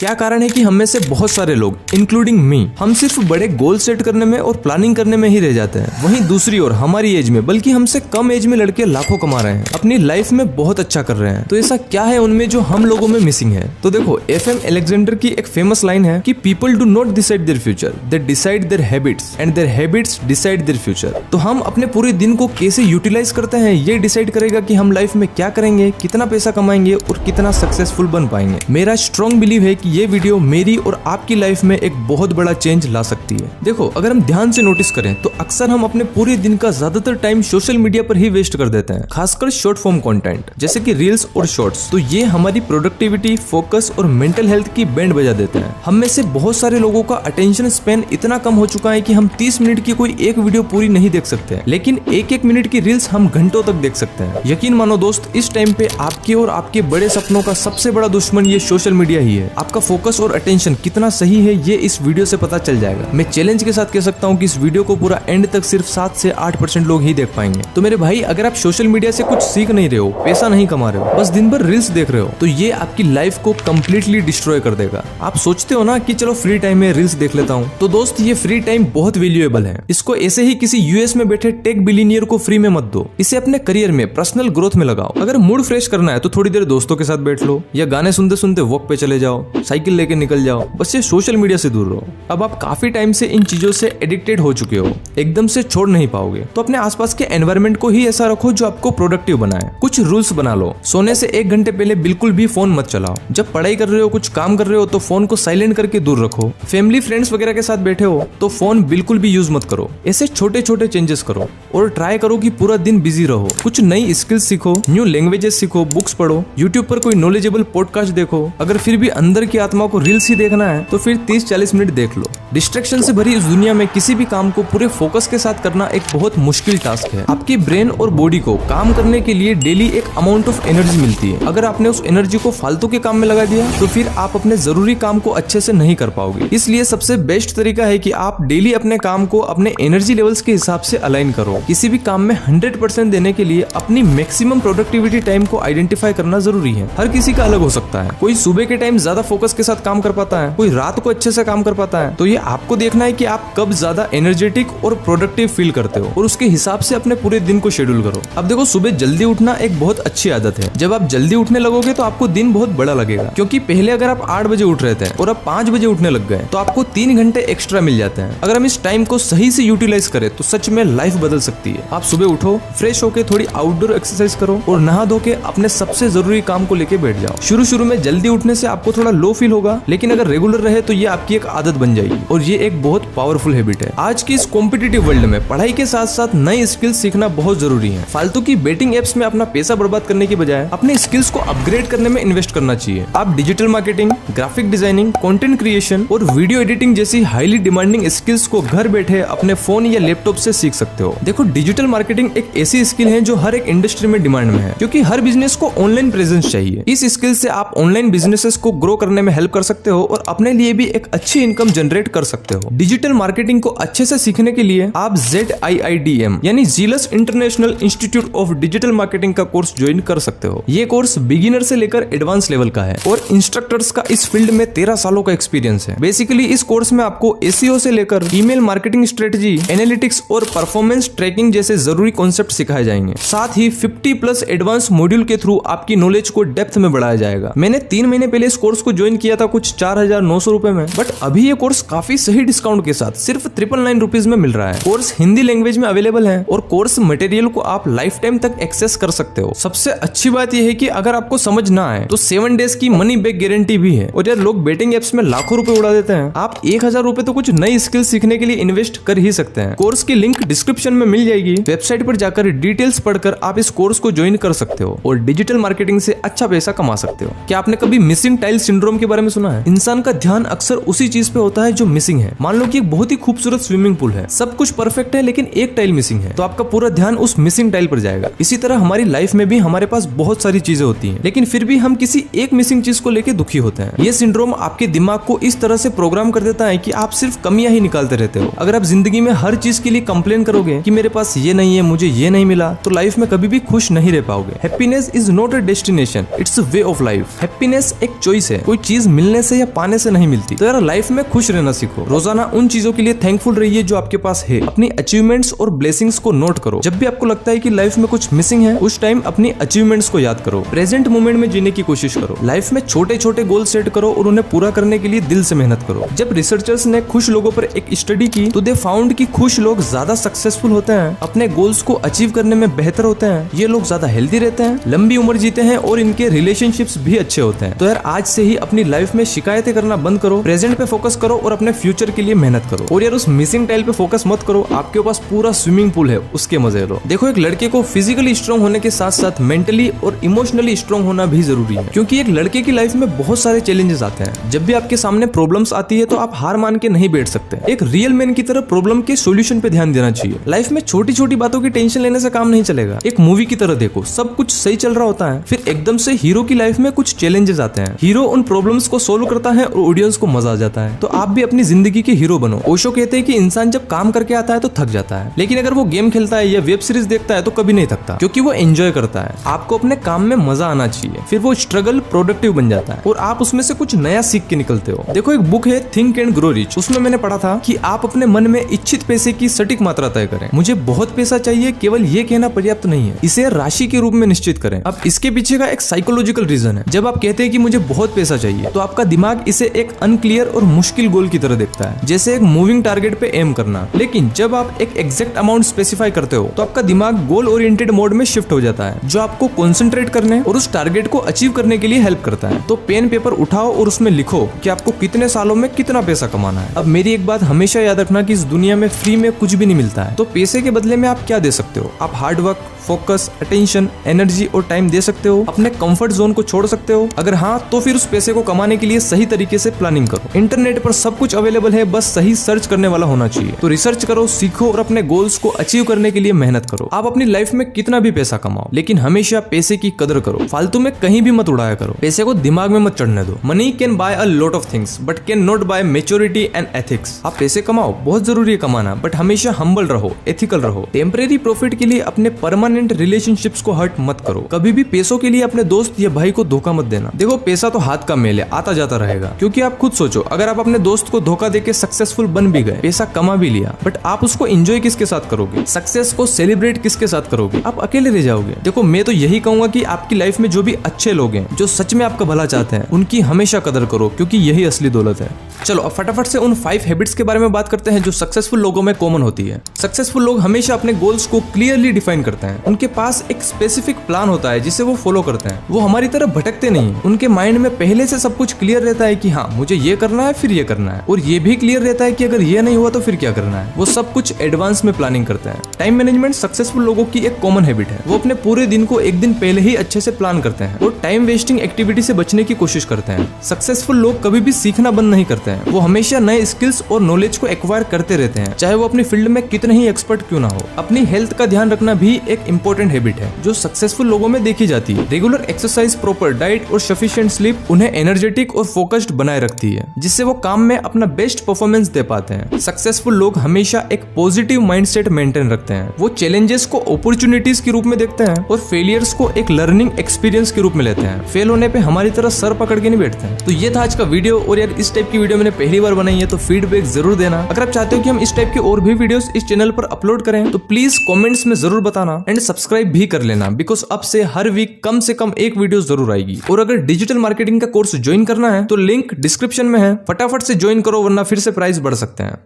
क्या कारण है कि हम में से बहुत सारे लोग इंक्लूडिंग मी हम सिर्फ बड़े गोल सेट करने में और प्लानिंग करने में ही रह जाते हैं। वहीं दूसरी ओर हमारी एज में बल्कि हमसे कम एज में लड़के लाखों कमा रहे हैं, अपनी लाइफ में बहुत अच्छा कर रहे हैं। तो ऐसा क्या है उनमें जो हम लोगों में मिसिंग है? तो देखो, FM अलेक्जेंडर की एक फेमस लाइन है कि people do not decide their future, they decide their habits and their habits decide their future. तो हम अपने पूरे दिन को कैसे यूटिलाइज करते हैं ये डिसाइड करेगा कि हम लाइफ में क्या करेंगे, कितना पैसा कमाएंगे और कितना सक्सेसफुल बन पाएंगे। मेरा स्ट्रॉन्ग बिलीव है कि ये वीडियो मेरी और आपकी लाइफ में एक बहुत बड़ा चेंज ला सकती है। देखो, अगर हम ध्यान से नोटिस करें तो अक्सर हम अपने पूरे दिन का ज्यादातर टाइम सोशल मीडिया पर ही वेस्ट कर देते हैं, खासकर शॉर्ट फॉर्म कंटेंट जैसे कि रील्स और शॉर्ट्स। तो ये हमारी प्रोडक्टिविटी, फोकस और मेंटल हेल्थ की बैंड बजा देते हैं। हम में से बहुत सारे लोगों का अटेंशन स्पैन इतना कम हो चुका है कि हम 30 मिनट की कोई एक वीडियो पूरी नहीं देख सकते, लेकिन एक मिनट की रील्स हम घंटों तक देख सकते हैं। यकीन मानो दोस्त, इस टाइम पे आपके और आपके बड़े सपनों का सबसे बड़ा दुश्मन ये सोशल मीडिया ही है। आपका फोकस और अटेंशन कितना सही है ये इस वीडियो से पता चल जाएगा। मैं चैलेंज के साथ कह सकता हूँ कि इस वीडियो को पूरा एंड तक सिर्फ 7 से 8% लोग ही देख पाएंगे। तो मेरे भाई, अगर आप सोशल मीडिया से कुछ सीख नहीं रहे हो, पैसा नहीं कमा रहे हो, बस दिन भर रील्स देख रहे हो, तो ये आपकी लाइफ को कंप्लीटली डिस्ट्रॉय कर देगा। आप सोचते हो ना कि चलो फ्री टाइम में रील्स देख लेता हूँ, तो दोस्त ये फ्री टाइम बहुत वैल्यूएबल है। इसको ऐसे ही किसी US में बैठे टेक बिलियनियर को फ्री में मत दो, इसे अपने करियर में, पर्सनल ग्रोथ में लगाओ। अगर मूड फ्रेश करना है तो थोड़ी देर दोस्तों के साथ बैठ लो या गाने सुनते सुनते वॉक पे चले जाओ, साइकिल लेके निकल जाओ। बस ये सोशल मीडिया से दूर रहो। अब आप काफी टाइम से इन चीजों से एडिक्टेड हो चुके हो, एकदम से छोड़ नहीं पाओगे। तो अपने आसपास के एनवायरनमेंट को ही ऐसा रखो जो आपको प्रोडक्टिव बनाए। कुछ रूल्स बना लो। सोने से 1 घंटे पहले बिल्कुल भी फोन मत चलाओ। जब पढ़ाई कर रहे हो, कुछ काम कर रहे हो, तो फोन को साइलेंट करके दूर रखो। फैमिली फ्रेंड्स वगैरह के साथ बैठे हो तो फोन बिल्कुल भी यूज मत करो। ऐसे छोटे छोटे चेंजेस करो और ट्राई करो कि पूरा दिन बिजी रहो। कुछ नई स्किल्स सीखो, न्यू लैंग्वेजेस सीखो, बुक्स पढ़ो, यूट्यूब पर कोई नॉलेजेबल पॉडकास्ट देखो। अगर फिर भी अंदर की आत्मा को रील्स ही देखना है तो फिर 30-40 मिनट देख लो। डिस्ट्रैक्शन से भरी इस दुनिया में किसी भी काम को पूरे फोकस के साथ करना एक बहुत मुश्किल टास्क है। आपकी ब्रेन और बॉडी को काम करने के लिए डेली एक अमाउंट ऑफ एनर्जी मिलती है। अगर आपने उस एनर्जी को फालतू के काम में लगा दिया तो फिर आप अपने जरूरी काम को अच्छे से नहीं कर पाओगे। इसलिए सबसे बेस्ट तरीका है कि आप डेली अपने काम को अपने एनर्जी लेवल्स के हिसाब से अलाइन करो। किसी भी काम में 100% देने के लिए अपनी मैक्सिमम प्रोडक्टिविटी टाइम को आइडेंटिफाई करना जरूरी है। हर किसी का अलग हो सकता है। कोई सुबह के टाइम ज्यादा फोकस के साथ काम कर पाता है, कोई रात को अच्छे से काम कर पाता है। तो ये आपको देखना है कि आप कब ज्यादा एनर्जेटिक और प्रोडक्टिव फील करते हो और उसके हिसाब से अपने पूरे दिन को शेड्यूल करो। अब देखो, सुबह जल्दी उठना एक बहुत अच्छी आदत है। जब आप जल्दी उठने लगोगे तो आपको दिन बहुत बड़ा लगेगा, क्योंकि पहले अगर आप 8 बजे उठ रहे थे और अब 5 बजे उठने लग गए तो आपको 3 घंटे एक्स्ट्रा मिल जाते हैं। अगर हम इस टाइम को सही से यूटिलाइज करें तो सच में लाइफ बदल सकती है। आप सुबह उठो, फ्रेश होके थोड़ी आउटडोर एक्सरसाइज करो और नहा धो के अपने सबसे जरूरी काम को लेके बैठ जाओ। शुरू में जल्दी उठने से आपको थोड़ा लो फील होगा, लेकिन अगर रेगुलर रहे तो ये आपकी एक आदत बन जाएगी और ये एक बहुत पावरफुल हैबिट है। आज की इस कॉम्पिटिटिव वर्ल्ड में पढ़ाई के साथ साथ नई स्किल्स सीखना बहुत जरूरी है। फालतू की बेटिंग एप्स में अपना पैसा बर्बाद करने की बजाय अपने स्किल्स को अपग्रेड करने में इन्वेस्ट करना चाहिए। आप digital marketing, graphic designing, content creation और वीडियो एडिटिंग जैसी हाईली डिमांडिंग स्किल्स को घर बैठे अपने फोन या लैपटॉप से सीख सकते हो। देखो, डिजिटल मार्केटिंग एक ऐसी स्किल है जो हर एक इंडस्ट्री में डिमांड में है, क्योंकि हर बिजनेस को ऑनलाइन प्रेजेंस चाहिए। इस स्किल से आप ऑनलाइन बिजनेसेस को ग्रो करने में हेल्प कर सकते हो और अपने लिए भी एक अच्छी इनकम जनरेट कर सकते हो। डिजिटल मार्केटिंग को अच्छे से सीखने के लिए आप ZIIDM यानी jealous international institute of digital marketing का कोर्स ज्वाइन कर सकते हो। ये कोर्स बिगिनर से लेकर एडवांस लेवल का है और इंस्ट्रक्टर्स का इस फील्ड में 13 सालों का एक्सपीरियंस है। बेसिकली इस कोर्स में आपको SEO से लेकर ईमेल मार्केटिंग स्ट्रेटजी, एनालिटिक्स और परफॉर्मेंस ट्रैकिंग जैसे जरूरी कॉन्सेप्ट सिखाए जाएंगे। साथ ही 50+ एडवांस मॉड्यूल के थ्रू आपकी नॉलेज को डेप्थ में बढ़ाया जाएगा। मैंने 3 महीने पहले इस कोर्स को ज्वाइन किया था कुछ 4,900 रुपए में, बट अभी ये कोर्स काफी सही डिस्काउंट के साथ सिर्फ 999 रुपीज में मिल रहा है। कोर्स हिंदी लैंग्वेज में अवेलेबल है और कोर्स मटेरियल को आप लाइफ टाइम तक एक्सेस कर सकते हो। सबसे अच्छी बात यह है कि अगर आपको समझ ना आए तो 7 डेज की मनी बैक गारंटी भी है। और यार, लोग बेटिंग एप्स में लाखों रुपए उड़ा देते हैं, आप 1000 रुपए तो कुछ नई स्किल सीखने के लिए इन्वेस्ट कर ही सकते हैं। कोर्स की लिंक डिस्क्रिप्शन में मिल जाएगी। वेबसाइट पर जाकर डिटेल्स पढ़कर आप इस कोर्स को ज्वाइन कर सकते हो और डिजिटल मार्केटिंग से अच्छा पैसा कमा सकते हो। क्या आपने कभी मिसिंग टाइल सिंड्रोम के बारे में सुना है? इंसान का ध्यान अक्सर उसी चीज पे होता है जो मिसिंग है। मान लो कि एक बहुत ही खूबसूरत स्विमिंग पूल है, सब कुछ परफेक्ट है, लेकिन एक टाइल मिसिंग है, तो आपका पूरा ध्यान उस मिसिंग टाइल पर जाएगा। इसी तरह हमारी लाइफ में भी हमारे पास बहुत सारी चीजें होती हैं, लेकिन फिर भी हम किसी एक मिसिंग चीज को लेकर दुखी होते हैं। ये सिंड्रोम आपके दिमाग को इस तरह से प्रोग्राम कर देता है कि आप सिर्फ कमियां ही निकालते रहते हो। अगर आप जिंदगी में हर चीज के लिए कंप्लेन करोगे कि मेरे पास ये नहीं है, मुझे ये नहीं मिला, तो लाइफ में कभी भी खुश नहीं रह पाओगे। Happiness is not a destination, it's a way of life. Happiness एक चॉइस है। कोई चीज मिलने से या पाने से नहीं मिलती। तो यार लाइफ में खुश रहना सीखो, रोजाना उन चीजों के लिए थैंकफुल रहिए जो आपके पास है। अपनी अचीवमेंट्स और ब्लेसिंग्स को नोट करो। जब भी आपको लगता है कि लाइफ में कुछ मिसिंग है, उस टाइम अपनी अचीवमेंट्स को याद करो। प्रेजेंट मोमेंट में जीने की कोशिश करो। लाइफ में छोटे छोटे गोल सेट करो और उन्हें पूरा करने के लिए दिल से मेहनत करो। जब रिसर्चर्स ने खुश लोगों पर एक स्टडी की तो दे फाउंड कि खुश लोग ज्यादा सक्सेसफुल होते हैं, अपने गोल्स को अचीव करने में बेहतर होते हैं, ये लोग ज्यादा हेल्दी रहते हैं, लंबी उम्र जीते हैं और इनके रिलेशनशिप्स भी अच्छे होते हैं। तो यार आज से ही अपनी लाइफ में शिकायतें करना बंद करो, प्रेजेंट पे फोकस करो और अपने फ्यूचर के लिए मेहनत करो। और यार उस मिसिंग टाइल पे फोकस मत करो, आपके पास पूरा स्विमिंग पूल है, उसके मजे लो। देखो एक लड़के को फिजिकली स्ट्रांग होने के साथ साथ मेंटली और इमोशनली स्ट्रांग होना भी जरूरी है, क्योंकि एक लड़के की लाइफ में बहुत सारे चैलेंजेस आते हैं। जब भी आपके सामने प्रॉब्लम्स आती है तो आप हार मान के नहीं बैठ सकते। एक रियल मैन की तरह प्रॉब्लम के सॉल्यूशन पे ध्यान देना चाहिए। लाइफ में छोटी छोटी बातों की टेंशन लेने से काम नहीं चलेगा। एक मूवी की तरह देखो, सब कुछ सही चल रहा होता है, फिर एकदम से हीरो की लाइफ में कुछ चैलेंजेस आते हैं। हीरो उन प्रॉब्लम्स को सोल्व करता है और ऑडियंस को मजा आ जाता है। तो आप भी अपनी जिंदगी के हीरो बनो। ओशो कहते हैं कि इंसान जब काम करके आता है तो थक जाता है, लेकिन अगर वो गेम खेलता है या वेब सीरीज देखता है तो कभी नहीं थकता, क्योंकि वो एंजॉय करता है। आपको अपने काम में मजा आना चाहिए, फिर वो स्ट्रगल प्रोडक्टिव बन जाता है और आप उसमें से कुछ नया सीख के निकलते हो। देखो एक बुक है थिंक एंड ग्रो रिच, उसमें मैंने पढ़ा था कि आप अपने मन में इच्छित पैसे की सटीक मात्रा तय करें। मुझे बहुत पैसा चाहिए केवल ये कहना पर्याप्त नहीं है, इसे राशि के रूप में निश्चित करें। अब इसके पीछे का एक साइकोलॉजिकल रीजन है। जब आप कहते हैं कि मुझे बहुत पैसा चाहिए तो आपका दिमाग इसे एक अनक्लियर और मुश्किल गोल की तरह देखता है, जैसे एक मूविंग टारगेट पे एम करना। लेकिन जब आप एक एग्जैक्ट अमाउंट स्पेसिफाई करते हो तो आपका दिमाग गोल ओरिएंटेड मोड में शिफ्ट हो जाता है, जो आपको कंसंट्रेट करने और उस टारगेट को अचीव करने के लिए हेल्प करता है। तो पेन पेपर उठाओ और उसमें लिखो कि आपको कितने सालों में कितना पैसा कमाना है। अब मेरी एक बात हमेशा याद रखना कि इस दुनिया में फ्री में कुछ भी नहीं मिलता है। तो पैसे के बदले में आप क्या दे सकते हो? आप hard work, focus, attention, energy और टाइम दे सकते हो। अपने कंफर्ट जोन को छोड़ सकते हो। अगर हाँ तो फिर उस पैसे को कमाने के लिए सही तरीके से प्लानिंग करो। इंटरनेट पर सब कुछ अवेलेबल है, बस सही सर्च करने वाला होना चाहिए। तो रिसर्च करो, सीखो और अपने गोल्स को अचीव करने के लिए मेहनत करो। आप अपनी लाइफ में कितना भी पैसा कमाओ, लेकिन हमेशा पैसे की कदर करो। फालतू में कहीं भी मत उड़ाया करो। पैसे को दिमाग में मत चढ़ने दो। Money can buy a lot of things but can not by maturity and ethics. आप पैसे कमाओ, बहुत जरूरी है कमाना, बट हमेशा हम्बल रहो, एथिकल रहो। टेम्परेरी प्रॉफिट के लिए अपने परमानेंट रिलेशनशिप्स को हर्ट मत करो। कभी भी पैसों के लिए अपने दोस्त या भाई को धोखा मत देना। देखो पैसा तो हाथ का मेल है, आता जाता रहेगा। क्योंकि आप खुद सोचो, अगर आप अपने दोस्त को धोखा देके सक्सेसफुल बन भी गए, पैसा कमा भी लिया, बट आप उसको एंजॉय किसके साथ करोगे? सक्सेस को सेलिब्रेट किसके साथ करोगे? आप अकेले रह जाओगे। देखो मैं तो यही कहूंगा कि आपकी लाइफ में जो भी अच्छे लोग हैं, जो सच में आपका भला चाहते हैं, उनकी हमेशा कदर करो, क्योंकि यही असली दौलत है। चलो अब फटाफट से उन 5 हैबिट्स के बारे में बात करते हैं जो सक्सेसफुल लोगों में कॉमन होती है। सक्सेसफुल लोग हमेशा अपने गोल्स को क्लियरली डिफाइन करते हैं। उनके पास एक स्पेसिफिक प्लान होता है जिसे वो फॉलो करते हैं। वो हमारी तरह भटकते नहीं। उनके माइंड में पहले से सब कुछ क्लियर रहता है कि हाँ मुझे ये करना है, फिर ये करना है, और ये भी क्लियर रहता है कि अगर ये नहीं हुआ तो फिर क्या करना है। वो सब कुछ एडवांस में प्लानिंग करते हैं। टाइम मैनेजमेंट सक्सेसफुल लोगों की एक कॉमन हैबिट है। वो अपने पूरे दिन को एक दिन पहले ही अच्छे से प्लान करते हैं और टाइम वेस्टिंग एक्टिविटी से बचने की कोशिश करते हैं। सक्सेसफुल लोग कभी भी सीखना बंद नहीं करते हैं। वो हमेशा नए स्किल्स और नॉलेज को एक्वायर करते रहते हैं, चाहे वो अपनी फील्ड में कितने ही एक्सपर्ट क्यों ना हो। अपनी हेल्थ का ध्यान रखना भी एक इंपॉर्टेंट हैबिट है जो सक्सेसफुल लोगों में देखी जाती है। रेगुलर एक्सरसाइज, प्रॉपर डाइट और सफिशिएंट स्लीप उन्हें एनर्जेटिक और फोकस्ड बनाए रखती है, जिससे वो काम में अपना बेस्ट परफॉर्मेंस दे पाते हैं। सक्सेसफुल लोग हमेशा एक पॉजिटिव माइंडसेट मेंटेन रखते हैं। वो चैलेंजेस को अपॉर्चुनिटीज के रूप में देखते हैं और फेलियर्स को एक लर्निंग एक्सपीरियंस के रूप में लेते हैं। फेल होने पे हमारी तरह सर पकड़ के नहीं बैठते हैं। तो ये था आज का वीडियो, और यार इस टाइप की वीडियो मैंने पहली बार बनाई है, तो फीडबैक जरूर देना। अगर आप चाहते हो कि हम इस टाइप के और भी वीडियोस इस चैनल पर अपलोड करें तो प्लीज कमेंट्स में जरूर बताना एंड सब्सक्राइब भी कर लेना, बिकॉज अब से हर वीक कम से कम एक वीडियो जरूर आएगी। और अगर डिजिटल मार्केटिंग का कोर्स ज्वाइन करना है तो लिंक डिस्क्रिप्शन में है, फटाफट से ज्वाइन करो वरना फिर से प्राइस बढ़ सकते हैं।